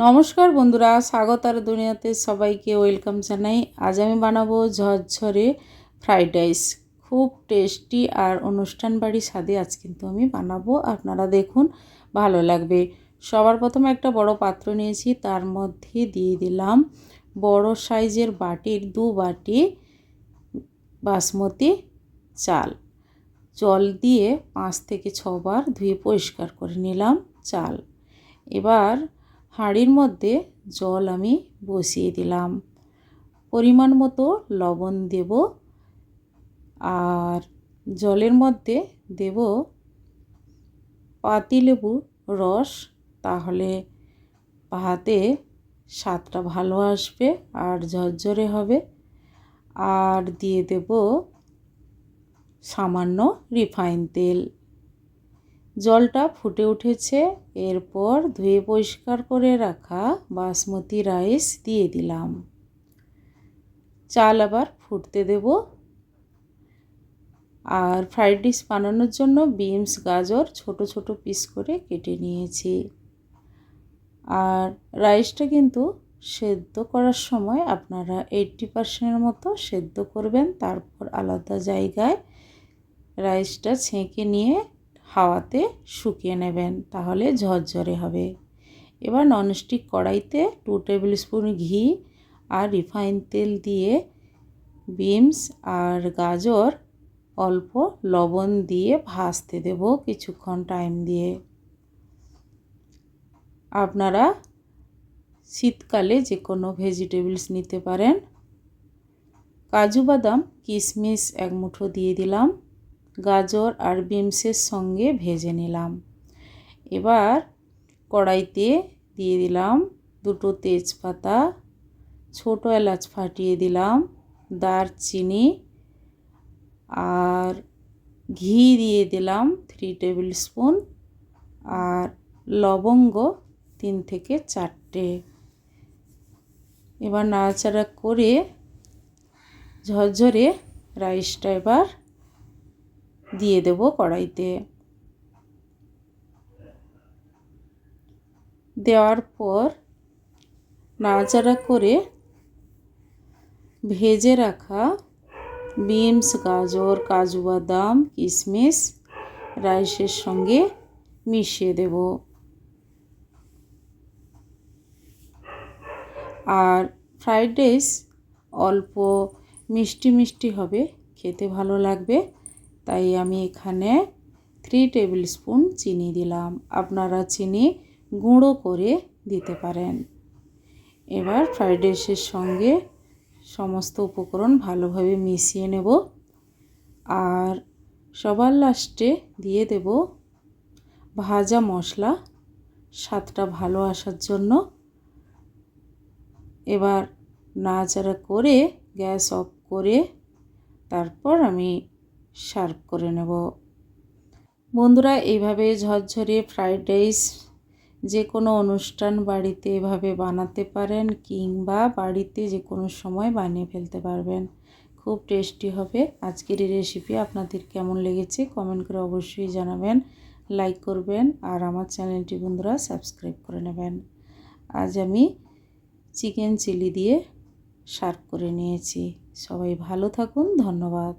নমস্কার বন্ধুরা, স্বাগত আর দুনিয়াতে সবাইকে ওয়েলকাম জানাই। আজ আমি বানাবো ঝরঝরে ফ্রাইড রাইস। খুব টেস্টি আর অনুষ্ঠান বাড়ি স্বাদে আজ কিন্তু আমি বানাবো, আপনারা দেখুন ভালো লাগবে। সবার প্রথমে একটা বড় পাত্র নিয়েছি, তার মধ্যে দিয়ে দিলাম বড় সাইজের বাটির 2 বাটি বাসমতি চাল। জল দিয়ে 5 থেকে 6 বার ধুয়ে পরিষ্কার করে নিলাম চাল। এবার হাঁড়ির মধ্যে জল আমি বসিয়ে দিলাম, পরিমাণ মতো লবণ দেব আর জলের মধ্যে দেব পাতিলেবু রস, তাহলে ভাতে স্বাদটা ভালো আসবে আর ঝরঝরে হবে। আর দিয়ে দেব সামান্য রিফাইন তেল। জলটা ফুটে উঠেছে, এরপর ধুয়ে পরিষ্কার করে রাখা বাসমতি রাইস দিয়ে দিলাম। চাল আবার ফুটতে দেব। আর ফ্রাইড রাইস বানানোর জন্য বিনস গাজর ছোট ছোট পিস করে কেটে নিয়েছি। আর রাইসটা কিন্তু সেদ্ধ করার সময় আপনারা 80% মতো সেদ্ধ করবেন, তারপর আলাদা জায়গায় রাইসটা ছেঁকে নিয়ে হাওয়াতে শুকিয়ে নেবেন, তাহলে ঝরঝরে হবে। এবার ননস্টিক কড়াইতে 2 টেবিল স্পুন ঘি আর রিফাইন তেল দিয়ে বিনস আর গাজর অল্প লবণ দিয়ে ভাজতে দেব কিছুক্ষণ টাইম দিয়ে। আপনারা শীতকালে যে কোনো ভেজিটেবলস নিতে পারেন। কাজু বাদাম কিশমিশ 1 মুঠো দিয়ে দিলাম, গাজর আর বিনসের সঙ্গে ভেজে নিলাম। এবার কড়াইতে দিয়ে দিলাম 2টো তেজপাতা, ছোটো এলাচ ফাটিয়ে দিলাম, দারচিনি আর ঘি দিয়ে দিলাম 3 টেবিল স্পুন আর লবঙ্গ 3 থেকে 4টে। এবার নাড়াচাড়া করে ঝরঝরে রাইসটা এবার দিয়ে দেব কড়াইতে। দেওয়ার পর নাড়াচাড়া করে ভেজে রাখা বিনস গাজর কাজু বাদাম কিশমিশ রাইসের সঙ্গে মিশিয়ে দেব। আর ফ্রাইড রাইস অল্প মিষ্টি মিষ্টি হবে, খেতে ভালো লাগবে, তাই আমি এখানে 3 টেবিল স্পুন চিনি দিলাম। আপনারা চিনি গুঁড়ো করে দিতে পারেন। এবার ফ্রাইড রাইসের সঙ্গে সমস্ত উপকরণ ভালোভাবে মিশিয়ে নেব। আর সবার লাস্টে দিয়ে দেব ভাজা মশলা, স্বাদটা ভালো আসার জন্য। এবার নাড়াচাড়া করে গ্যাস অফ করে তারপর আমি সার্ভ করে নেব। বন্ধুরা, এইভাবে ঝরঝরে ফ্রাইড রাইস যে কোনো অনুষ্ঠান বাড়িতে এভাবে বানাতে পারেন, কিংবা বাড়িতে যে কোনো সময় বানিয়ে ফেলতে পারবেন। খুব টেস্টি হবে। আজকের এই রেসিপি আপনাদের কেমন লেগেছে কমেন্ট করে অবশ্যই জানাবেন, লাইক করবেন আর আমার চ্যানেলটি বন্ধুরা সাবস্ক্রাইব করে নেবেন। আজ আমি চিকেন চিলি দিয়ে সার্ভ করে নিয়েছি। সবাই ভালো থাকুন, ধন্যবাদ।